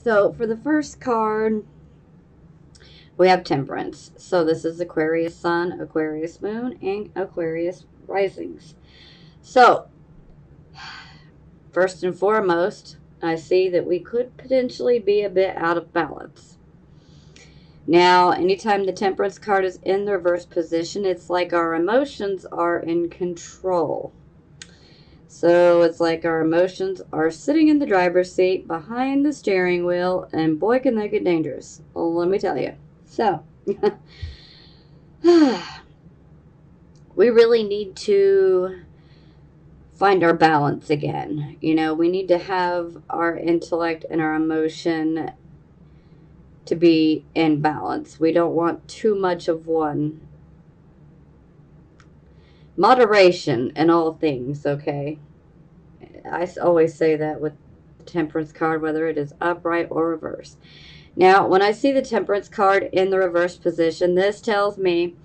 So for the first card, we have Temperance. So this is Aquarius Sun, Aquarius Moon, and Aquarius Risings. So, first and foremost, I see that we could potentially be a bit out of balance. Now, anytime the Temperance card is in the reverse position, it's like our emotions are in control. So it's like our emotions are sitting in the driver's seat behind the steering wheel, and boy, can they get dangerous. Well, let me tell you. So, we really need to find our balance again. You know, we need to have our intellect and our emotion to be in balance. We don't want too much of one. Moderation in all things, okay? I always say that with the Temperance card, whether it is upright or reverse. Now, when I see the Temperance card in the reverse position, this tells me,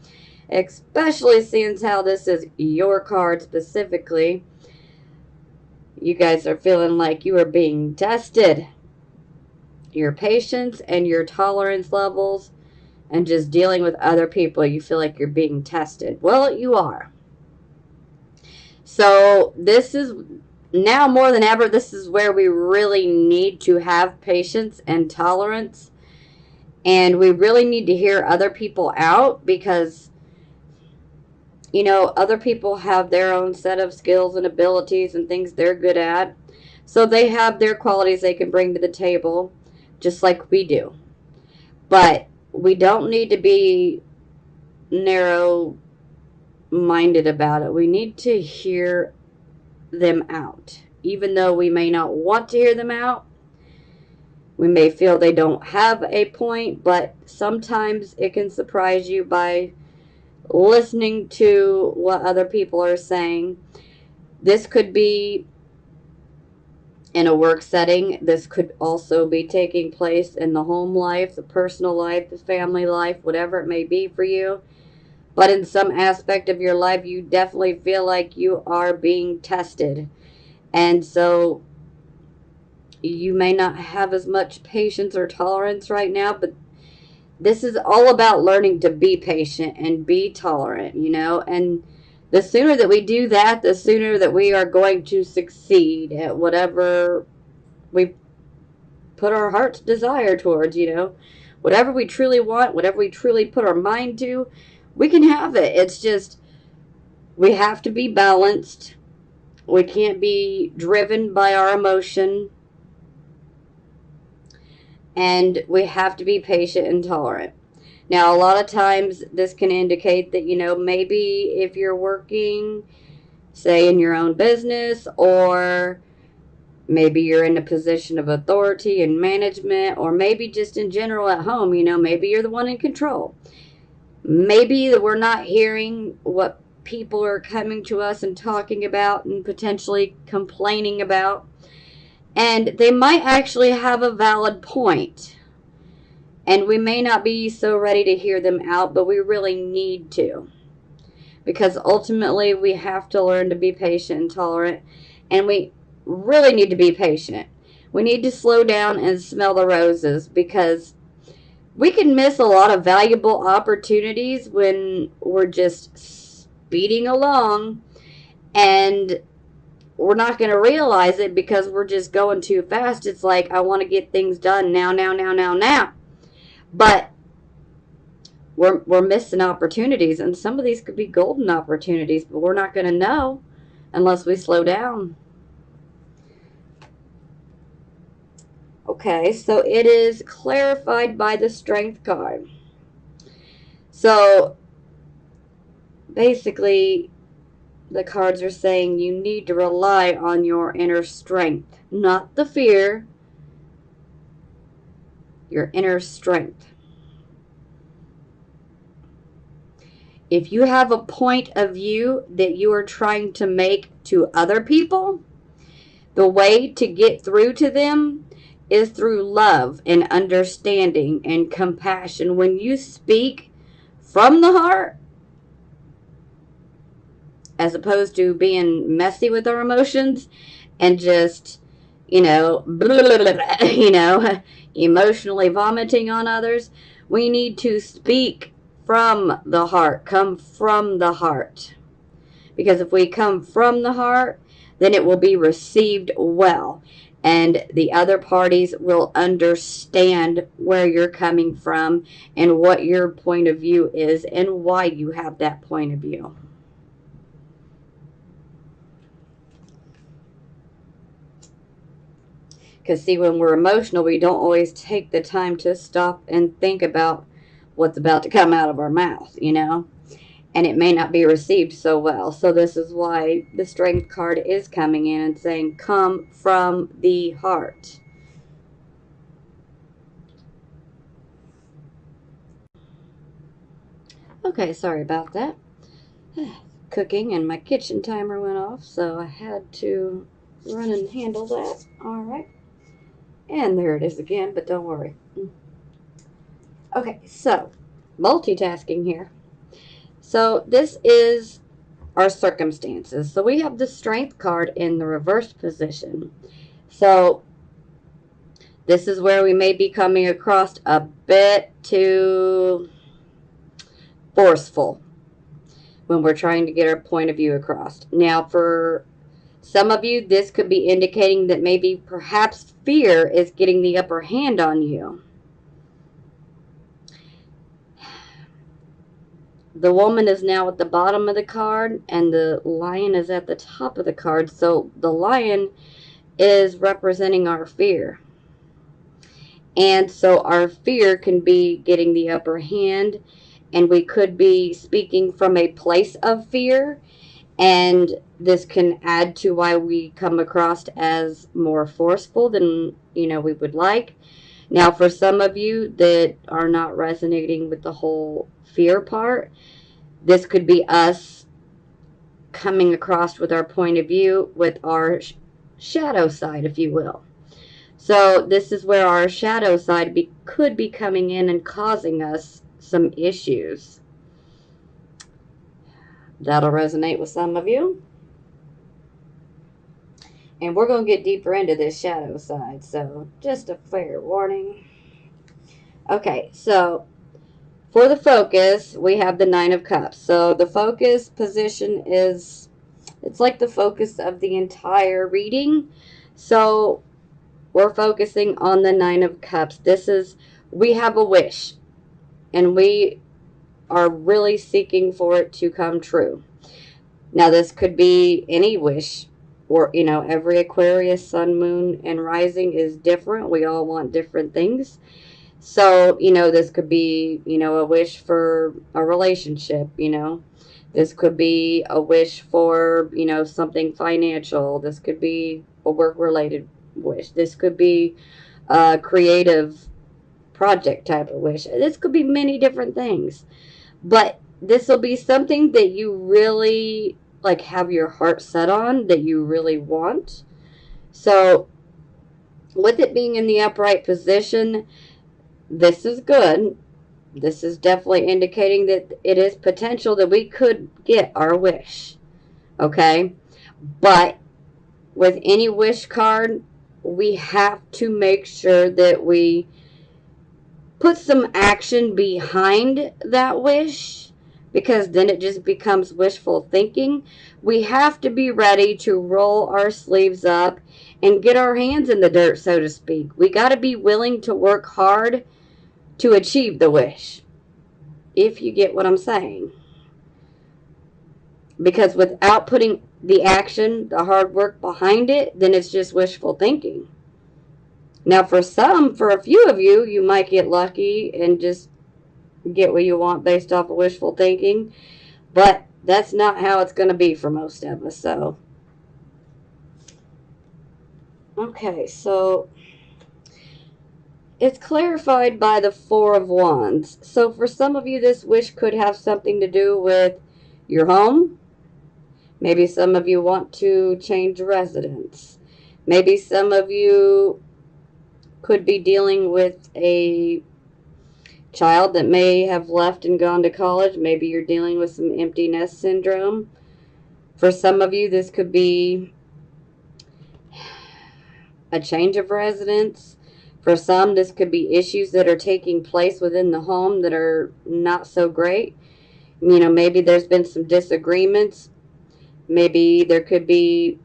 especially since how this is your card specifically, you guys are feeling like you are being tested. Your patience and your tolerance levels and just dealing with other people, you feel like you're being tested. Well, you are. So this is now more than ever, this is where we really need to have patience and tolerance. And we really need to hear other people out because, you know, other people have their own set of skills and abilities and things they're good at. So they have their qualities they can bring to the table, just like we do. But we don't need to be narrow minded about it. We need to hear them out. Even though we may not want to hear them out, we may feel they don't have a point, but sometimes it can surprise you by listening to what other people are saying. This could be in a work setting. This could also be taking place in the home life, the personal life, the family life, whatever it may be for you. But in some aspect of your life, you definitely feel like you are being tested. And so you may not have as much patience or tolerance right now, but this is all about learning to be patient and be tolerant, you know, and the sooner that we do that, the sooner that we are going to succeed at whatever we put our heart's desire towards, you know. Whatever we truly want, whatever we truly put our mind to, we can have it. It's just we have to be balanced. We can't be driven by our emotion. And we have to be patient and tolerant. Now, a lot of times this can indicate that, you know, maybe if you're working, say, in your own business, or maybe you're in a position of authority and management, or maybe just in general at home, you know, maybe you're the one in control. Maybe that we're not hearing what people are coming to us and talking about and potentially complaining about. And they might actually have a valid point. And we may not be so ready to hear them out, but we really need to. Because ultimately, we have to learn to be patient and tolerant. And we really need to be patient. We need to slow down and smell the roses because we can miss a lot of valuable opportunities when we're just speeding along and we're not going to realize it because we're just going too fast. It's like, I want to get things done now, now, now, now, now. But we're missing opportunities, and some of these could be golden opportunities, but we're not going to know unless we slow down. Okay, so it is clarified by the Strength card. So basically, the cards are saying you need to rely on your inner strength, not the fear, your inner strength. If you have a point of view that you are trying to make to other people, the way to get through to them is through love and understanding and compassion. When you speak from the heart, as opposed to being messy with our emotions and just, you know, blah, blah, blah, you know, emotionally vomiting on others. We need to speak from the heart, come from the heart. Because if we come from the heart, then it will be received well. And the other parties will understand where you're coming from and what your point of view is and why you have that point of view. Because, see, when we're emotional, we don't always take the time to stop and think about what's about to come out of our mouth, you know? And it may not be received so well. So this is why the Strength card is coming in and saying, come from the heart. Okay, sorry about that. Cooking and my kitchen timer went off, so I had to run and handle that. All right. And there it is again, but don't worry. Okay, so multitasking here. So this is our circumstances. So we have the Strength card in the reverse position. So this is where we may be coming across a bit too forceful when we're trying to get our point of view across. Now, for some of you, this could be indicating that maybe perhaps fear is getting the upper hand on you. The woman is now at the bottom of the card, and the lion is at the top of the card. So the lion is representing our fear. And so our fear can be getting the upper hand, and we could be speaking from a place of fear. And this can add to why we come across as more forceful than, we would like. Now, for some of you that are not resonating with the whole fear part, this could be us coming across with our point of view with our shadow side, if you will. So this is where our shadow side could be coming in and causing us some issues. That'll resonate with some of you. And we're going to get deeper into this shadow side, so just a fair warning. Okay, so for the focus, we have the Nine of Cups. So the focus position it's like the focus of the entire reading. So we're focusing on the Nine of Cups. We have a wish, and we are really seeking for it to come true. Now, this could be any wish, or, every Aquarius, sun, moon, and rising is different. We all want different things. So, this could be, a wish for a relationship, This could be a wish for, something financial. This could be a work-related wish. This could be a creative project type of wish. This could be many different things. But this will be something that you really have your heart set on, that you really want. So with it being in the upright position, this is good. This is definitely indicating that it is potential that we could get our wish. Okay? But with any wish card, we have to make sure that we put some action behind that wish, because then it just becomes wishful thinking. We have to be ready to roll our sleeves up and get our hands in the dirt, so to speak. We got to be willing to work hard to achieve the wish, if you get what I'm saying. Because without putting the action, the hard work behind it, then it's just wishful thinking. Now, for a few of you, you might get lucky and just get what you want based off of wishful thinking. But that's not how it's going to be for most of us. So, okay, so it's clarified by the Four of Wands. So for some of you, this wish could have something to do with your home. Maybe some of you want to change residence. Maybe some of you could be dealing with a child that may have left and gone to college. Maybe you're dealing with some empty nest syndrome. For some of you, this could be a change of residence. For some, this could be issues that are taking place within the home that are not so great. You know, maybe there's been some disagreements. Maybe there could be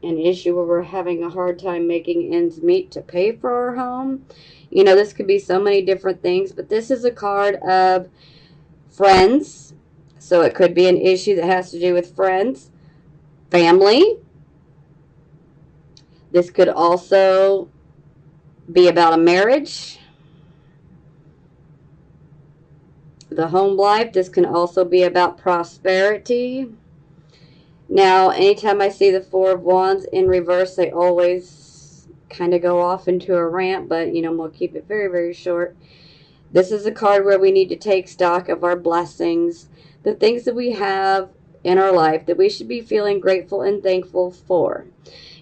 an issue where we're having a hard time making ends meet to pay for our home. You know, this could be so many different things, but this is a card of friends. So it could be an issue that has to do with friends, family. This could also be about a marriage, the home life. This can also be about prosperity. Now, anytime I see the Four of Wands in reverse, they always kind of go off into a rant, but, you know, we'll keep it very, very short. This is a card where we need to take stock of our blessings, the things that we have in our life that we should be feeling grateful and thankful for.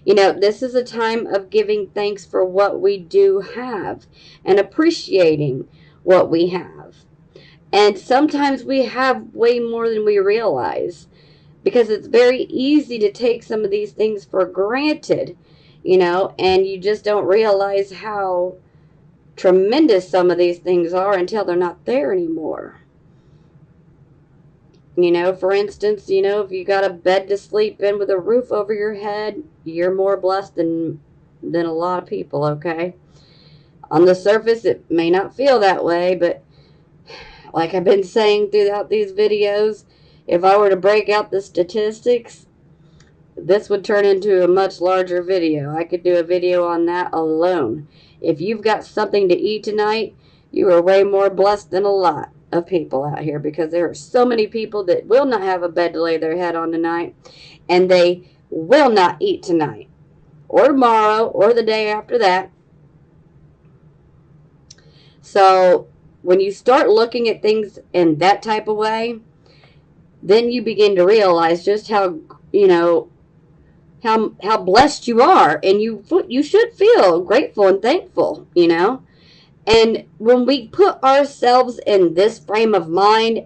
You know, this is a time of giving thanks for what we do have and appreciating what we have. And sometimes we have way more than we realize, because it's very easy to take some of these things for granted, you know, and you just don't realize how tremendous some of these things are until they're not there anymore. You know, for instance, you know, if you got a bed to sleep in with a roof over your head, you're more blessed than a lot of people, okay? On the surface, it may not feel that way, but like I've been saying throughout these videos, if I were to break out the statistics, this would turn into a much larger video. I could do a video on that alone. If you've got something to eat tonight, you are way more blessed than a lot of people out here, because there are so many people that will not have a bed to lay their head on tonight, and they will not eat tonight or tomorrow or the day after that. So when you start looking at things in that type of way, then you begin to realize just how, you know, how blessed you are, and you should feel grateful and thankful, you know. And when we put ourselves in this frame of mind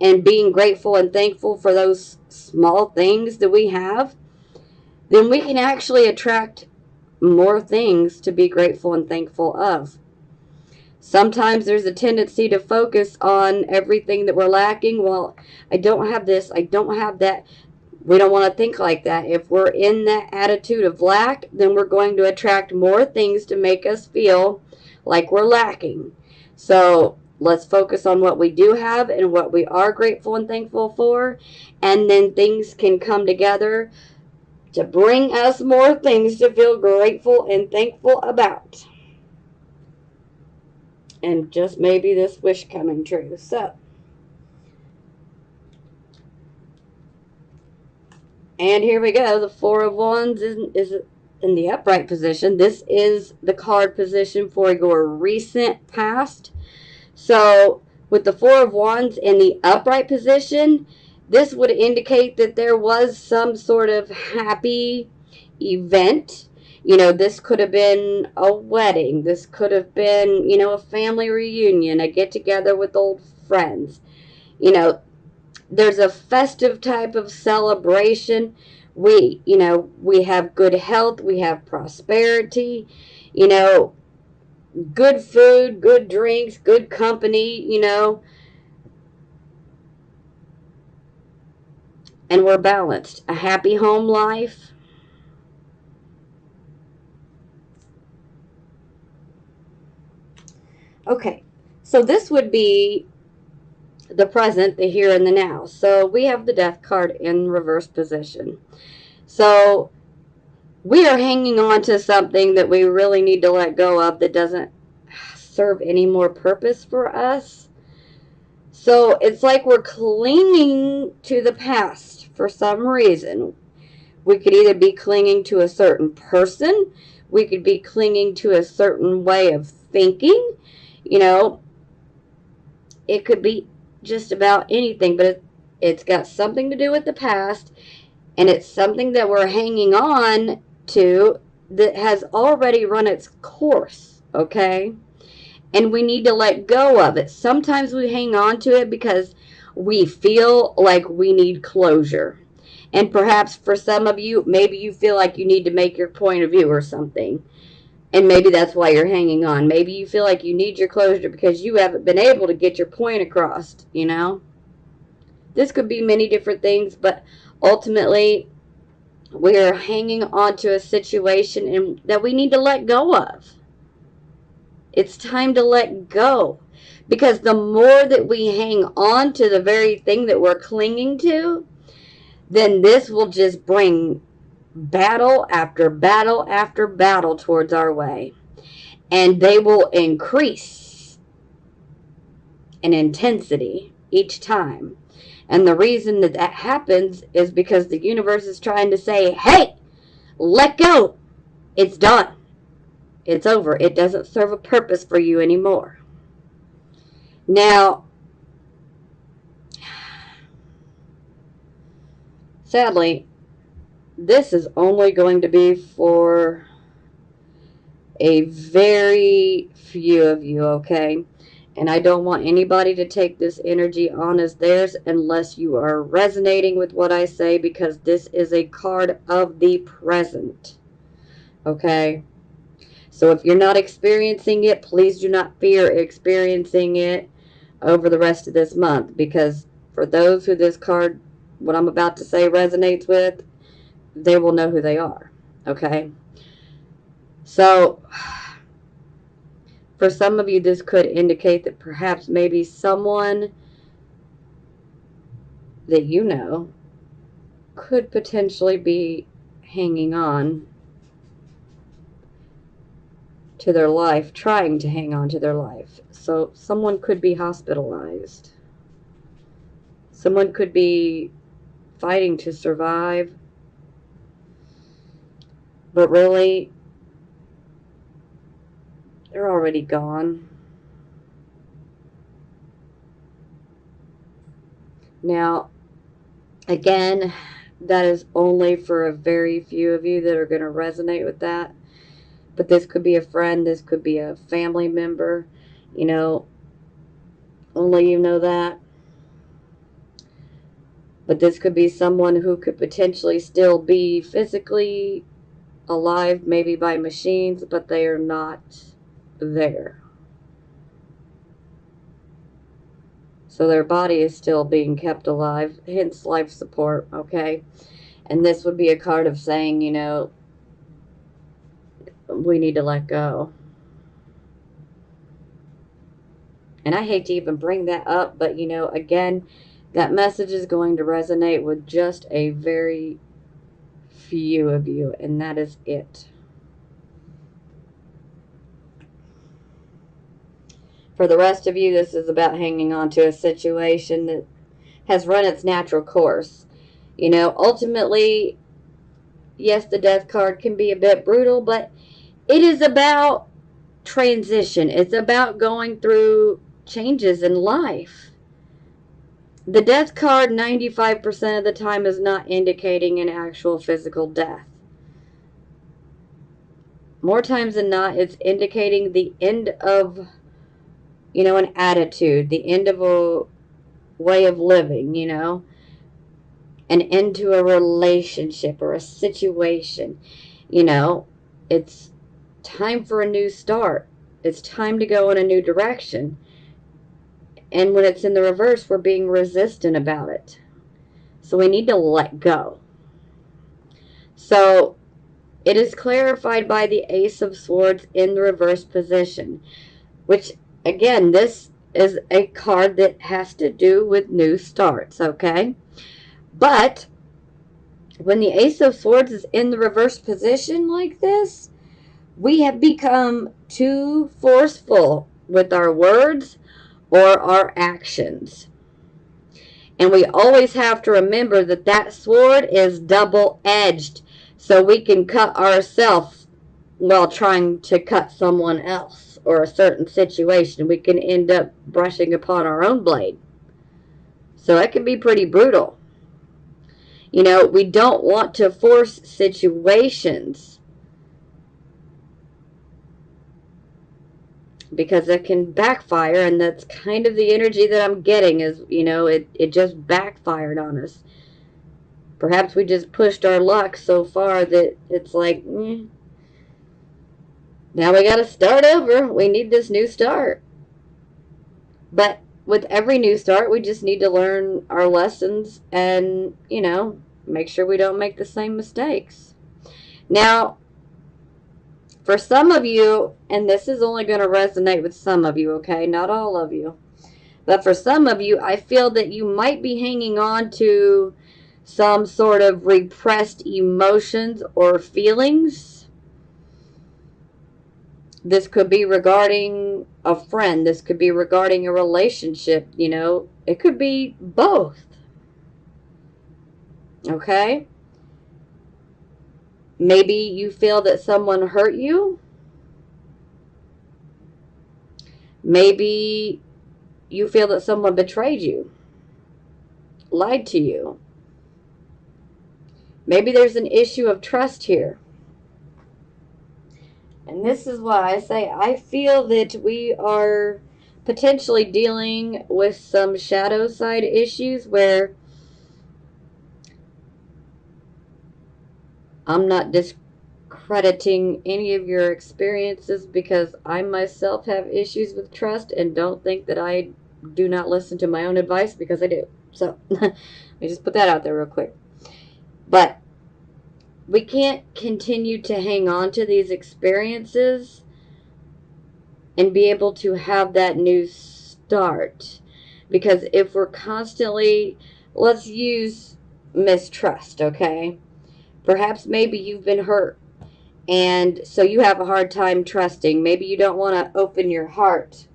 and being grateful and thankful for those small things that we have, then we can actually attract more things to be grateful and thankful of. Sometimes there's a tendency to focus on everything that we're lacking. Well, I don't have this, I don't have that. We don't want to think like that. If we're in that attitude of lack, then we're going to attract more things to make us feel like we're lacking. So let's focus on what we do have and what we are grateful and thankful for, and then things can come together to bring us more things to feel grateful and thankful about. And just maybe this wish coming true. So, and here we go. The Four of Wands is in the upright position. This is the card position for your recent past. So with the Four of Wands in the upright position, this would indicate that there was some sort of happy event. You know, this could have been a wedding. This could have been, you know, a family reunion, a get-together with old friends. You know, there's a festive type of celebration. We have good health, we have prosperity, you know, good food, good drinks, good company, you know, and we're balanced. A happy home life. Okay, so this would be the present, the here and the now. So we have the Death card in reverse position. So we are hanging on to something that we really need to let go of that doesn't serve any more purpose for us. So it's like we're clinging to the past for some reason. We could either be clinging to a certain person. We could be clinging to a certain way of thinking. You know, it could be just about anything, but it's got something to do with the past, and it's something that we're hanging on to that has already run its course, okay? And we need to let go of it. Sometimes we hang on to it because we feel like we need closure. And perhaps for some of you, maybe you feel like you need to make your point of view or something. And maybe that's why you're hanging on. Maybe you feel like you need your closure because you haven't been able to get your point across, you know? This could be many different things, but ultimately, we're hanging on to a situation that we need to let go of. It's time to let go. Because the more that we hang on to the very thing that we're clinging to, then this will just bring battle after battle after battle towards our way. And they will increase in intensity each time. And the reason that that happens is because the universe is trying to say, hey, let go. It's done. It's over. It doesn't serve a purpose for you anymore. Now, sadly, this is only going to be for a very few of you, okay? And I don't want anybody to take this energy on as theirs unless you are resonating with what I say, because this is a card of the present, okay? So if you're not experiencing it, please do not fear experiencing it over the rest of this month, because for those who this card, what I'm about to say, resonates with, they will know who they are, okay? So for some of you, this could indicate that perhaps maybe someone that you know could potentially be hanging on to their life, trying to hang on to their life. So someone could be hospitalized. Someone could be fighting to survive. But really, they're already gone. Now, again, that is only for a very few of you that are going to resonate with that. But this could be a friend, this could be a family member, you know, only you know that. But this could be someone who could potentially still be physically alive, maybe by machines, but they are not there. So their body is still being kept alive, hence life support, okay? And this would be a card of saying, you know, we need to let go. And I hate to even bring that up, but, you know, again, that message is going to resonate with just a very few of you, and that is it. For the rest of you, this is about hanging on to a situation that has run its natural course. You know, ultimately, yes, the death card can be a bit brutal, but it is about transition. It's about going through changes in life. The death card 95% of the time is not indicating an actual physical death. More times than not, it's indicating the end of, you know, an attitude, the end of a way of living, you know, an end to a relationship or a situation. You know, it's time for a new start. It's time to go in a new direction. And when it's in the reverse, we're being resistant about it. So we need to let go. So it is clarified by the Ace of Swords in the reverse position, which, again, this is a card that has to do with new starts, okay? But when the Ace of Swords is in the reverse position like this, we have become too forceful with our words or our actions. And we always have to remember that that sword is double-edged, so we can cut ourselves while trying to cut someone else or a certain situation. We can end up brushing upon our own blade. So it can be pretty brutal. You know, we don't want to force situations because it can backfire, and that's kind of the energy that I'm getting is, you know, it just backfired on us. Perhaps we just pushed our luck so far that it's like, Now we got to start over. We need this new start. But with every new start, we just need to learn our lessons and, make sure we don't make the same mistakes. Now, for some of you, and this is only going to resonate with some of you, okay? Not all of you. But for some of you, I feel that you might be hanging on to some sort of repressed emotions or feelings. This could be regarding a friend. This could be regarding a relationship, It could be both. Okay? Maybe you feel that someone hurt you. Maybe you feel that someone betrayed you, lied to you. Maybe there's an issue of trust here. And this is why I say I feel that we are potentially dealing with some shadow side issues where I'm not discrediting any of your experiences, because I myself have issues with trust and don't think that I do not listen to my own advice, because I do. So let me just put that out there real quick. But we can't continue to hang on to these experiences and be able to have that new start. Because if we're constantly, let's use mistrust, okay? Perhaps maybe you've been hurt, and so you have a hard time trusting. Maybe you don't want to open your heart.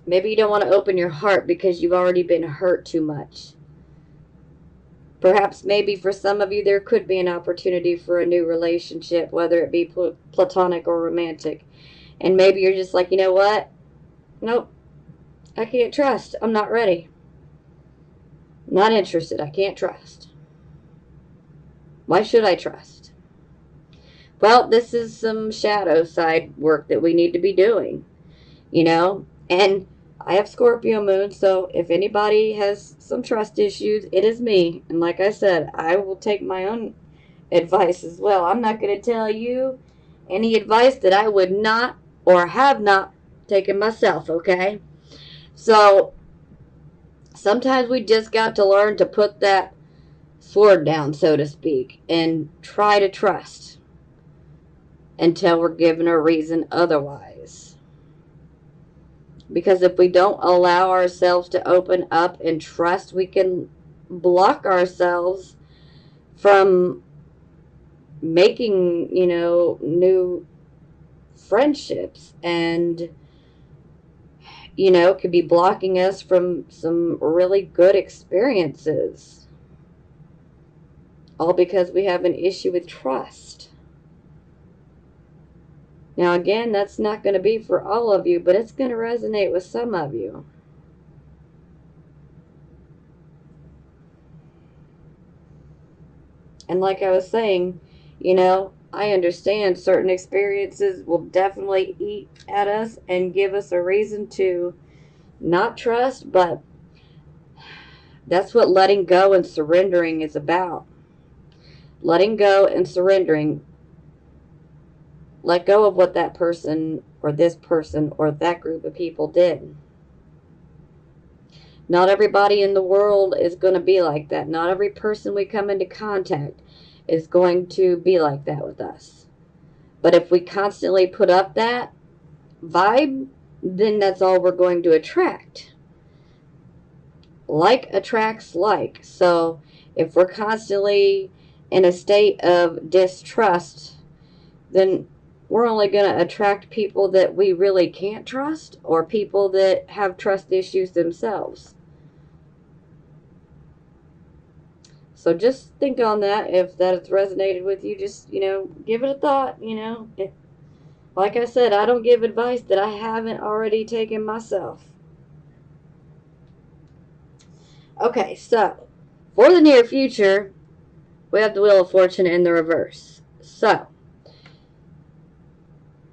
Maybe you don't want to open your heart because you've already been hurt too much. Perhaps maybe for some of you there could be an opportunity for a new relationship, whether it be platonic or romantic. And maybe you're just like, you know what? Nope. I can't trust. I'm not ready. Not interested. I can't trust. Why should I trust? Well, this is some shadow side work that we need to be doing, And I have Scorpio moon, so if anybody has some trust issues, it is me. And like I said, I will take my own advice as well. I'm not going to tell you any advice that I would not or have not taken myself, okay? So sometimes we just got to learn to put that sword down, so to speak, and try to trust until we're given a reason otherwise. Because if we don't allow ourselves to open up and trust, we can block ourselves from making, new friendships, and, could be blocking us from some really good experiences. All because we have an issue with trust. Now, again, that's not going to be for all of you, but it's going to resonate with some of you. And like I was saying, I understand certain experiences will definitely eat at us and give us a reason to not trust, but that's what letting go and surrendering is about. Letting go and surrendering. Let go of what that person or this person or that group of people did. Not everybody in the world is going to be like that. Not every person we come into contact is going to be like that with us. But if we constantly put up that vibe, then that's all we're going to attract. Like attracts like. So if we're constantly in a state of distrust, then we're only going to attract people that we really can't trust, or people that have trust issues themselves. So just think on that. If that has resonated with you, just, give it a thought, Like I said, I don't give advice that I haven't already taken myself. Okay, so for the near future, we have the Wheel of Fortune in the reverse. So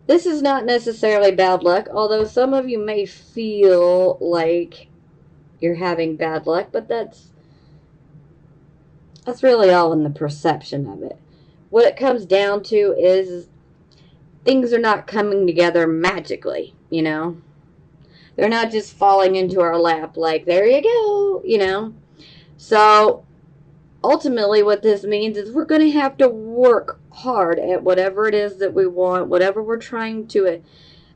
this is not necessarily bad luck, although some of you may feel like you're having bad luck, but that's That's really all in the perception of it. What it comes down to is things are not coming together magically, you know? They're not just falling into our lap like, there you go, you know? So ultimately what this means is we're going to have to work hard at whatever it is that we want, whatever we're trying to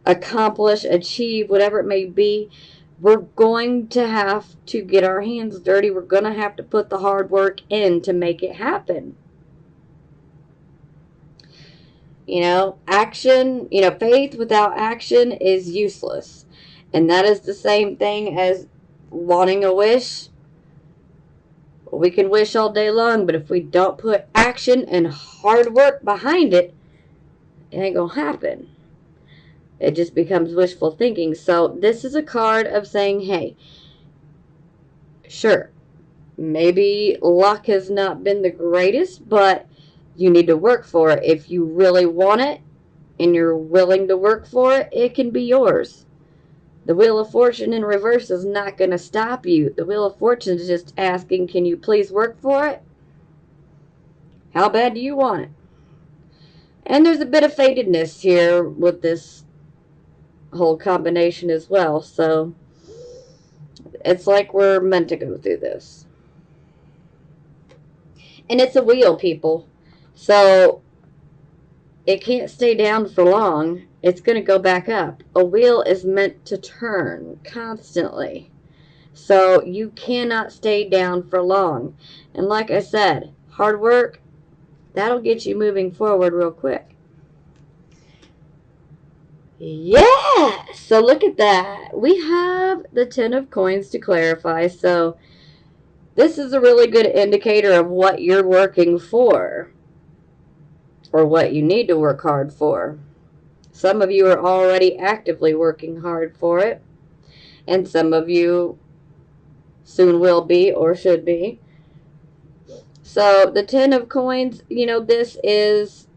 accomplish, achieve, whatever it may be. We're going to have to get our hands dirty. We're going to have to put the hard work in to make it happen. You know, action, you know, faith without action is useless. And that is the same thing as wanting a wish. We can wish all day long, but if we don't put action and hard work behind it, it ain't gonna happen. It just becomes wishful thinking. So this is a card of saying, hey, sure, maybe luck has not been the greatest, but you need to work for it. If you really want it and you're willing to work for it, it can be yours. The Wheel of Fortune in reverse is not going to stop you. The Wheel of Fortune is just asking, can you please work for it? How bad do you want it? And there's a bit of fatedness here with this whole combination as well. So it's like we're meant to go through this. And it's a wheel, people. So it can't stay down for long. It's going to go back up. A wheel is meant to turn constantly. So you cannot stay down for long. And like I said, hard work, that'll get you moving forward real quick. Yeah! So look at that. We have the 10 of coins to clarify. So this is a really good indicator of what you're working for, or what you need to work hard for. Some of you are already actively working hard for it, and some of you soon will be or should be. So the 10 of coins, you know, this is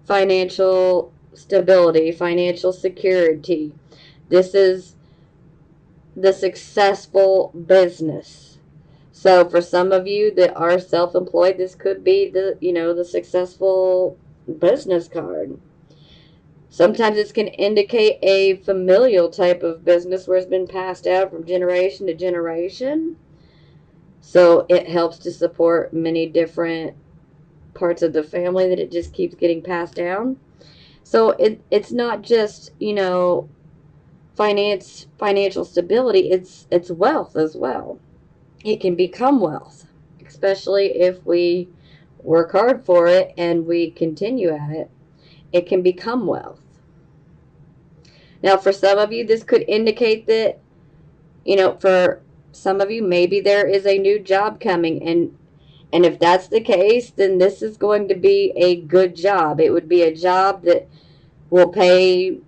financial stability, financial security. This is the successful business. So for some of you that are self-employed, this could be the, you know, the successful business card. Sometimes it's going to indicate a familial type of business where it's been passed down from generation to generation. So it helps to support many different parts of the family that it just keeps getting passed down. So it's not just, you know, financial stability, it's wealth as well. It can become wealth, especially if we work hard for it and we continue at it. It can become wealth. Now, for some of you, this could indicate that, you know, for some of you, maybe there is a new job coming. And if that's the case, then this is going to be a good job. It would be a job that will pay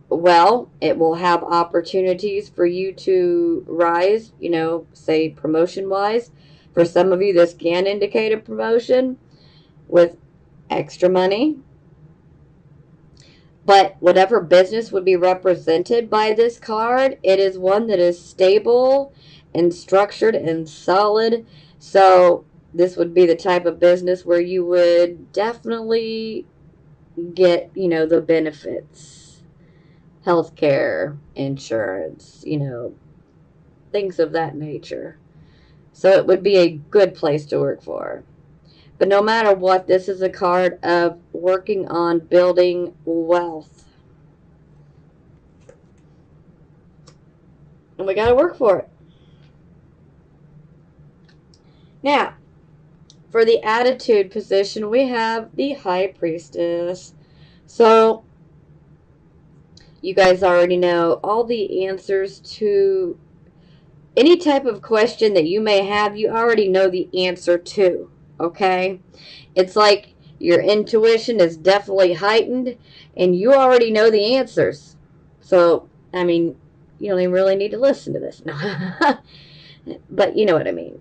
well. It will have opportunities for you to rise, you know, say promotion-wise. For some of you, this can indicate a promotion with extra money. But whatever business would be represented by this card, it is one that is stable and structured and solid. So this would be the type of business where you would definitely get, you know, the benefits. Healthcare, insurance, you know, things of that nature. So it would be a good place to work for. But no matter what, this is a card of working on building wealth. And we got to work for it. Now, for the attitude position, we have the High Priestess. So, you guys already know all the answers to any type of question that you may have, you already know the answer to. Okay? It's like your intuition is definitely heightened and you already know the answers. So, I mean, you don't even really need to listen to this. But you know what I mean.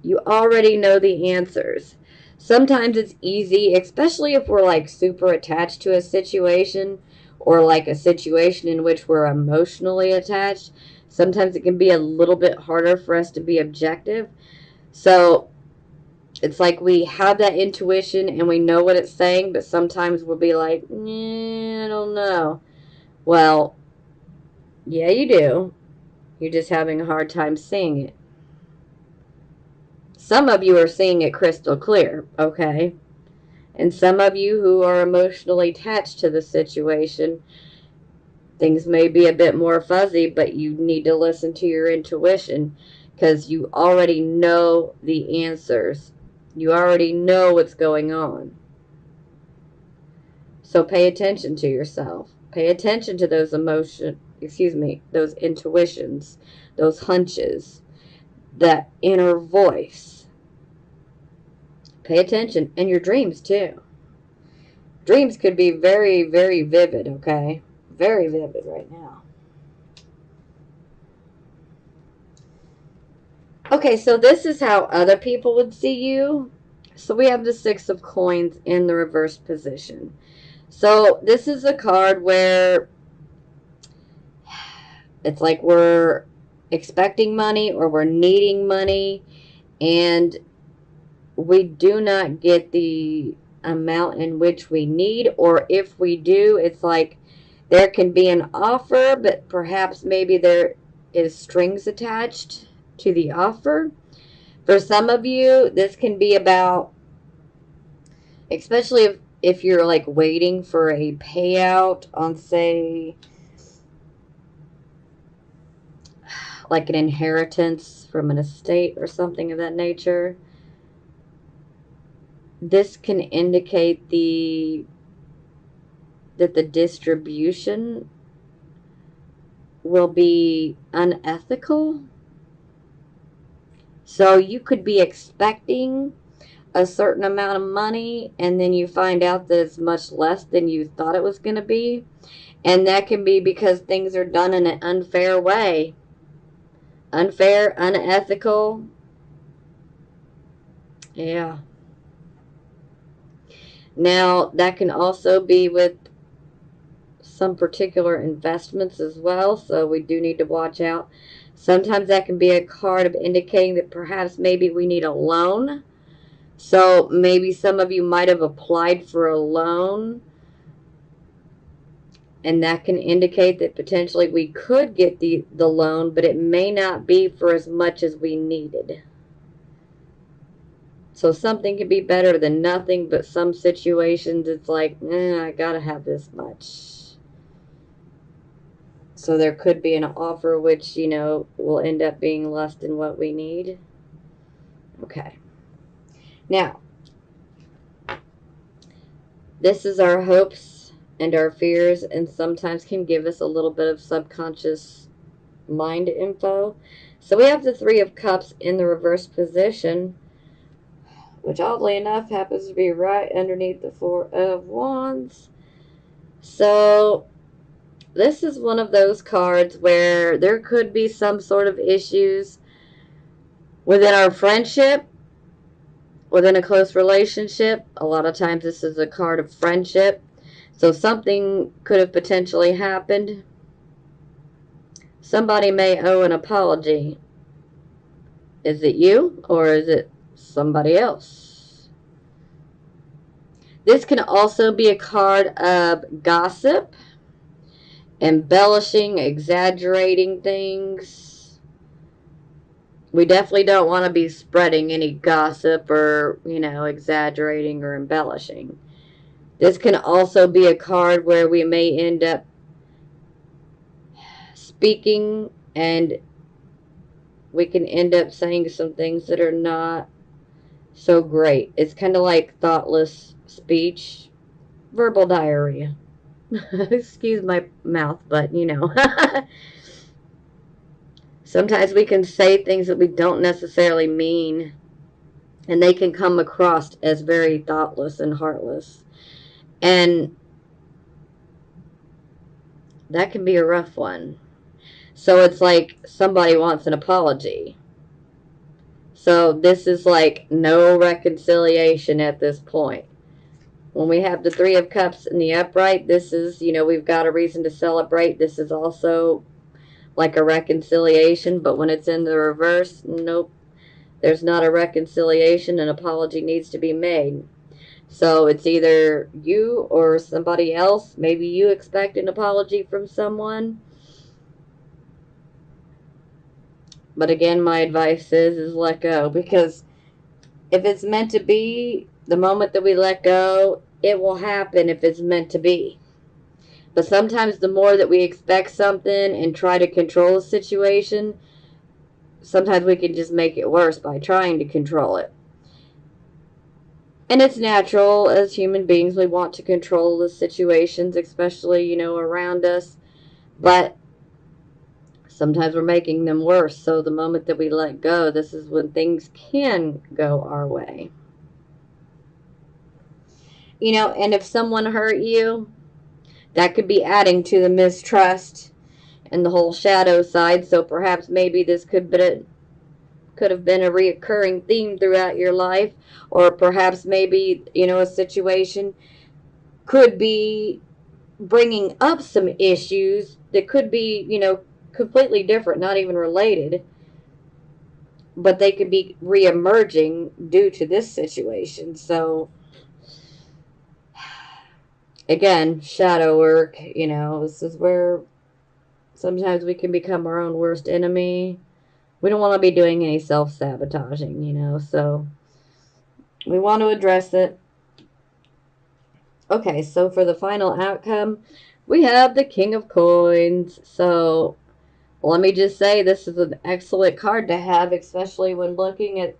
You already know the answers. Sometimes it's easy, especially if we're like super attached to a situation, or like a situation in which we're emotionally attached. Sometimes it can be a little bit harder for us to be objective. So it's like we have that intuition and we know what it's saying, but sometimes we'll be like, I don't know. Well, yeah, you do. You're just having a hard time seeing it. Some of you are seeing it crystal clear, okay? And some of you who are emotionally attached to the situation, things may be a bit more fuzzy, but you need to listen to your intuition because you already know the answers. You already know what's going on. So pay attention to yourself. Pay attention to those those intuitions, those hunches, that inner voice. Pay attention. And your dreams too. Dreams could be very, very vivid, okay? Very vivid right now. Okay, so this is how other people would see you. So we have the Six of Coins in the reverse position. So this is a card where it's like we're expecting money or we're needing money, and we do not get the amount in which we need, or if we do, it's like there can be an offer, but perhaps maybe there is strings attached to the offer. For some of you, this can be about, especially if you're like waiting for a payout on, say, like an inheritance from an estate or something of that nature. This can indicate that the distribution will be unethical. So you could be expecting a certain amount of money, and then you find out that it's much less than you thought it was going to be. And that can be because things are done in an unfair way. Unfair, unethical. Yeah. Now, that can also be with some particular investments as well, so we do need to watch out. Sometimes that can be a card of indicating that perhaps maybe we need a loan. So maybe some of you might have applied for a loan, and that can indicate that potentially we could get the loan, but it may not be for as much as we needed. So something could be better than nothing, but some situations it's like, I gotta have this much. So there could be an offer which, will end up being less than what we need. Okay. Now, this is our hopes and our fears, and sometimes can give us a little bit of subconscious mind info. So we have the Three of Cups in the reverse position, which oddly enough happens to be right underneath the Four of Wands. So this is one of those cards where there could be some sort of issues within our friendship, within a close relationship. A lot of times this is a card of friendship. So something could have potentially happened. Somebody may owe an apology. Is it you or is it somebody else? This can also be a card of gossip, embellishing, exaggerating things. We definitely don't want to be spreading any gossip or, exaggerating or embellishing. This can also be a card where we may end up speaking and we can end up saying some things that are not so great. It's kind of like thoughtless speech, verbal diarrhea. Excuse my mouth, but sometimes we can say things that we don't necessarily mean, and they can come across as very thoughtless and heartless. And that can be a rough one. So it's like somebody wants an apology. So this is like no reconciliation at this point. When we have the Three of Cups in the upright, this is, we've got a reason to celebrate. This is also like a reconciliation, but when it's in the reverse, nope. there's not a reconciliation, an apology needs to be made. So it's either you or somebody else. Maybe you expect an apology from someone. But again, my advice is let go, because if it's meant to be, the moment that we let go, it will happen if it's meant to be. But sometimes the more that we expect something and try to control a situation, sometimes we can just make it worse by trying to control it. And it's natural as human beings, we want to control the situations, especially, around us. But sometimes we're making them worse. So the moment that we let go, this is when things can go our way. And if someone hurt you, that could be adding to the mistrust and the whole shadow side. So perhaps maybe this could have been a reoccurring theme throughout your life. Or perhaps maybe, a situation could be bringing up some issues that could be, completely different, not even related. But they could be re-emerging due to this situation. So, again, shadow work, this is where sometimes we can become our own worst enemy. We don't want to be doing any self-sabotaging, so we want to address it. Okay, so for the final outcome, we have the King of Coins. So let me just say, this is an excellent card to have, especially when looking at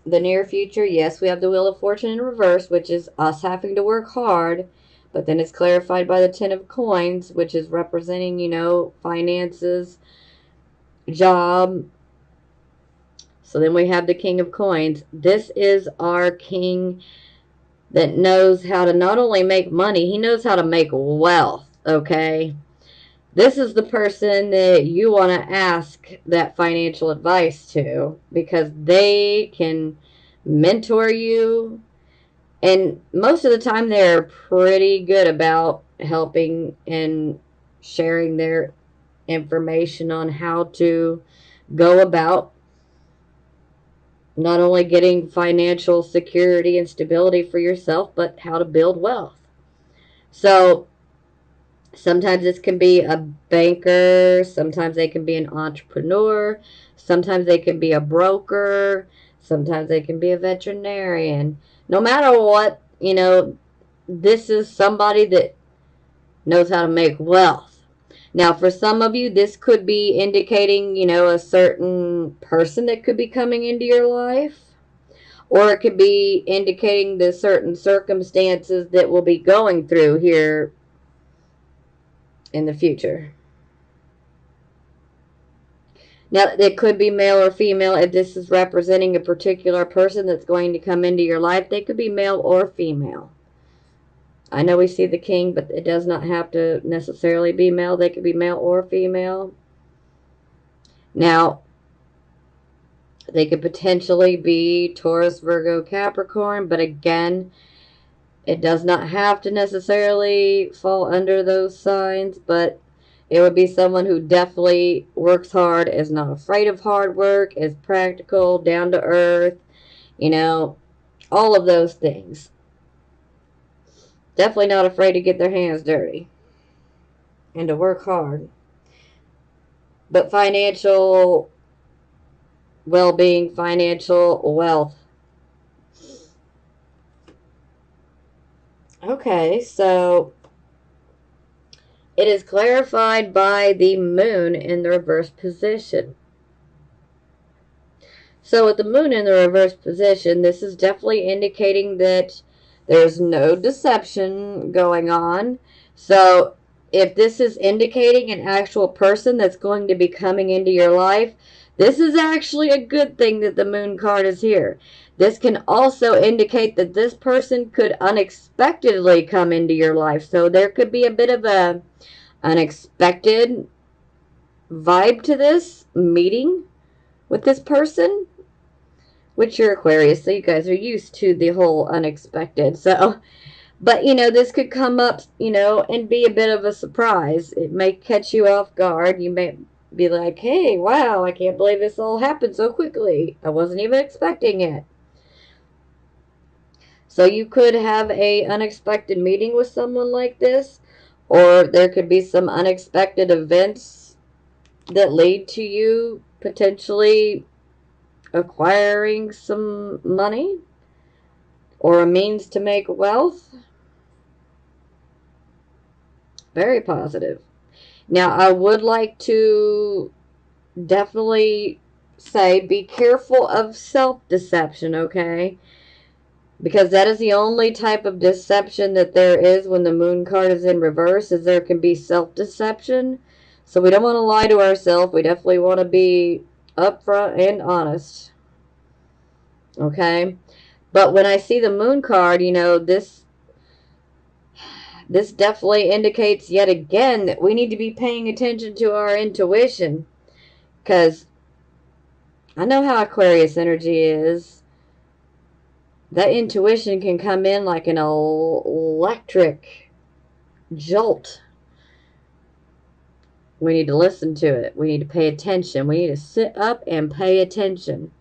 the near future. Yes, we have the Wheel of Fortune in reverse, which is us having to work hard. But then it's clarified by the Ten of Coins, which is representing, finances, job. So then we have the King of Coins. This is our king that knows how to not only make money, he knows how to make wealth, okay? This is the person that you want to ask that financial advice to, because they can mentor you. And most of the time they're pretty good about helping and sharing their information on how to go about not only getting financial security and stability for yourself, but how to build wealth. So sometimes this can be a banker, sometimes they can be an entrepreneur, sometimes they can be a broker, sometimes they can be a veterinarian. No matter what, this is somebody that knows how to make wealth. Now, for some of you, this could be indicating, a certain person that could be coming into your life. Or it could be indicating the certain circumstances that we'll be going through here in the future. Now, it could be male or female. If this is representing a particular person that's going to come into your life, they could be male or female. I know we see the king, but it does not have to necessarily be male. They could be male or female. Now, they could potentially be Taurus, Virgo, Capricorn, but again, it does not have to necessarily fall under those signs, but it would be someone who definitely works hard, is not afraid of hard work, is practical, down to earth, all of those things. Definitely not afraid to get their hands dirty and to work hard. But financial well-being, financial wealth. Okay, so it is clarified by the moon in the reverse position. So with the moon in the reverse position, this is definitely indicating that there's no deception going on. So if this is indicating an actual person that's going to be coming into your life, this is actually a good thing that the moon card is here. This can also indicate that this person could unexpectedly come into your life. So there could be a bit of a unexpected vibe to this meeting with this person. Which you're Aquarius, so you guys are used to the whole unexpected. So, but this could come up, and be a bit of a surprise. It may catch you off guard. You be like, hey, wow, I can't believe this all happened so quickly. I wasn't even expecting it. So you could have a unexpected meeting with someone like this, or there could be some unexpected events that lead to you potentially acquiring some money or a means to make wealth. Very positive. Now, I would like to definitely say be careful of self-deception, okay? Because that is the only type of deception that there is when the moon card is in reverse, is there can be self-deception. So we don't want to lie to ourselves. We definitely want to be upfront and honest. Okay? But when I see the moon card, you know, this definitely indicates yet again that we need to be paying attention to our intuition. Because I know how Aquarius energy is. That intuition can come in like an electric jolt. We need to listen to it. We need to pay attention. We need to sit up and pay attention.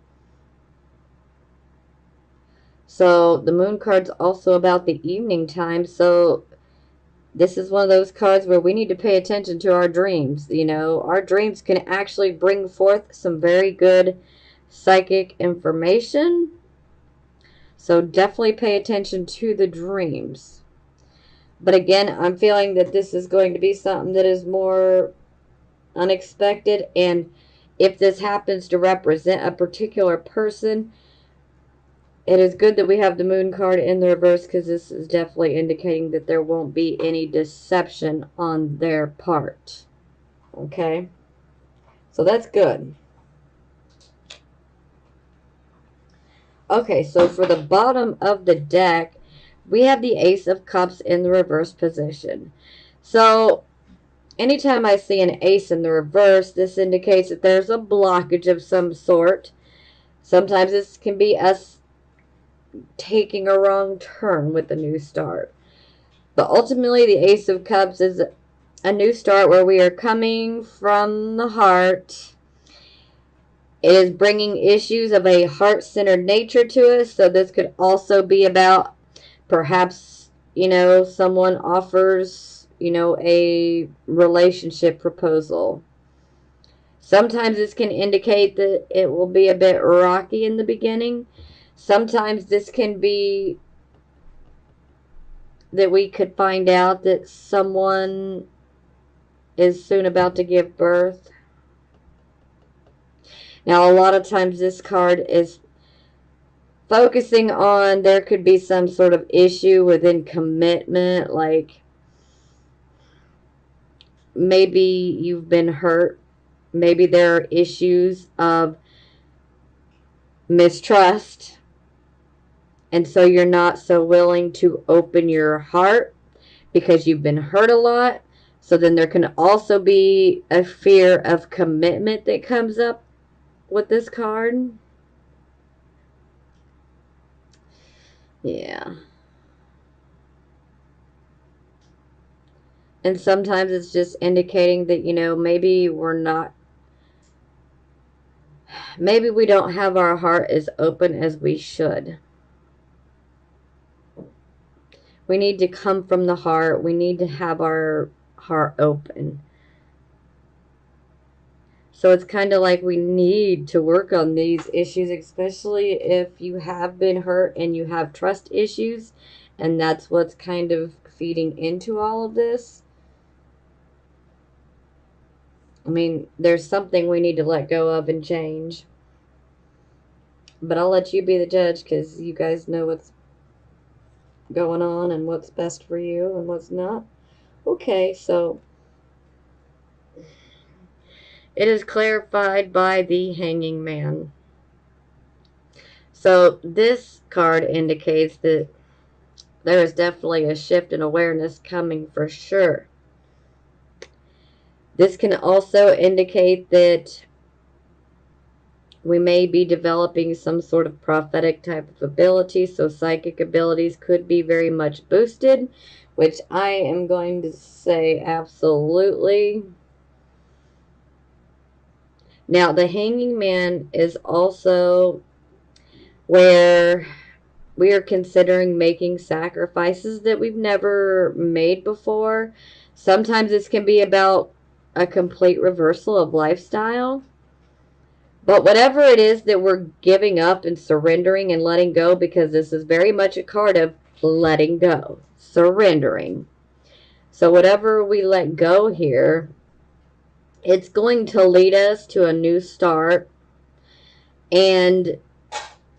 So the moon card's also about the evening time. So this is one of those cards where we need to pay attention to our dreams. You know, our dreams can actually bring forth some very good psychic information. So definitely pay attention to the dreams. But again, I'm feeling that this is going to be something that is more unexpected. And if this happens to represent a particular person, it is good that we have the moon card in the reverse, because this is definitely indicating that there won't be any deception on their part. Okay? So that's good. Okay, so for the bottom of the deck, we have the Ace of Cups in the reverse position. So anytime I see an ace in the reverse, this indicates that there's a blockage of some sort. Sometimes this can be us taking a wrong turn with a new start. But ultimately, the Ace of Cups is a new start where we are coming from the heart. It is bringing issues of a heart-centered nature to us. So this could also be about perhaps, you know, someone offers, you know, a relationship proposal. Sometimes this can indicate that it will be a bit rocky in the beginning. Sometimes this can be that we could find out that someone is soon about to give birth. Now, a lot of times this card is focusing on there could be some sort of issue within commitment, like maybe you've been hurt. Maybe there are issues of mistrust, and so you're not so willing to open your heart because you've been hurt a lot. So then there can also be a fear of commitment that comes up with this card. Yeah. And sometimes it's just indicating that, you know, maybe we don't have our heart as open as we should. We need to come from the heart. We need to have our heart open. So it's kind of like we need to work on these issues, especially if you have been hurt and you have trust issues. And that's what's kind of feeding into all of this. I mean, there's something we need to let go of and change. But I'll let you be the judge, because you guys know what's going on and what's best for you and what's not. Okay, so it is clarified by the Hanging Man. So this card indicates that there is definitely a shift in awareness coming for sure. This can also indicate that we may be developing some sort of prophetic type of ability, so psychic abilities could be very much boosted, which I am going to say absolutely. Now, the Hanging Man is also where we are considering making sacrifices that we've never made before. Sometimes this can be about a complete reversal of lifestyle. But whatever it is that we're giving up and surrendering and letting go, because this is very much a card of letting go, surrendering. So whatever we let go here, it's going to lead us to a new start. And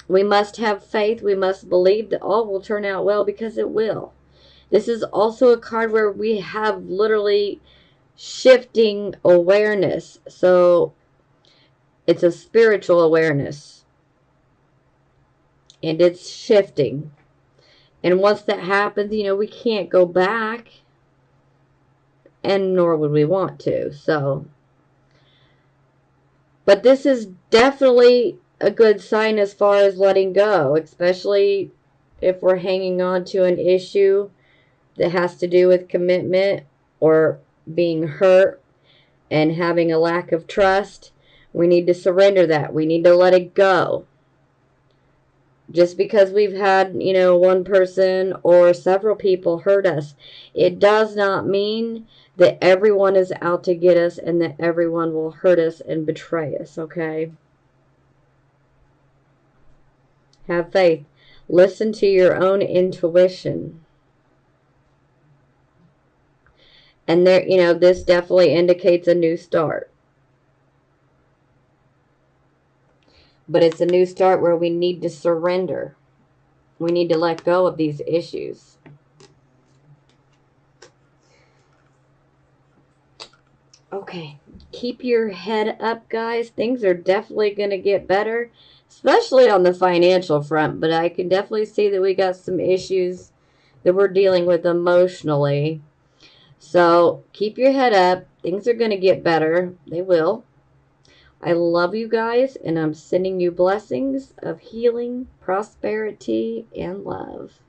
we must have faith. We must believe that all will turn out well, because it will. This is also a card where we have literally shifting awareness. So it's a spiritual awareness. And it's shifting. And once that happens, we can't go back. And nor would we want to. So, but this is definitely a good sign as far as letting go, especially if we're hanging on to an issue that has to do with commitment or being hurt and having a lack of trust. We need to surrender that. We need to let it go. Just because we've had, one person or several people hurt us, it does not mean that everyone is out to get us and that everyone will hurt us and betray us, okay? Have faith. Listen to your own intuition. And there, this definitely indicates a new start. But it's a new start where we need to surrender. We need to let go of these issues. Okay, keep your head up, guys. Things are definitely going to get better, especially on the financial front. But I can definitely see that we got some issues that we're dealing with emotionally. So keep your head up. Things are going to get better. They will. I love you guys, and I'm sending you blessings of healing, prosperity, and love.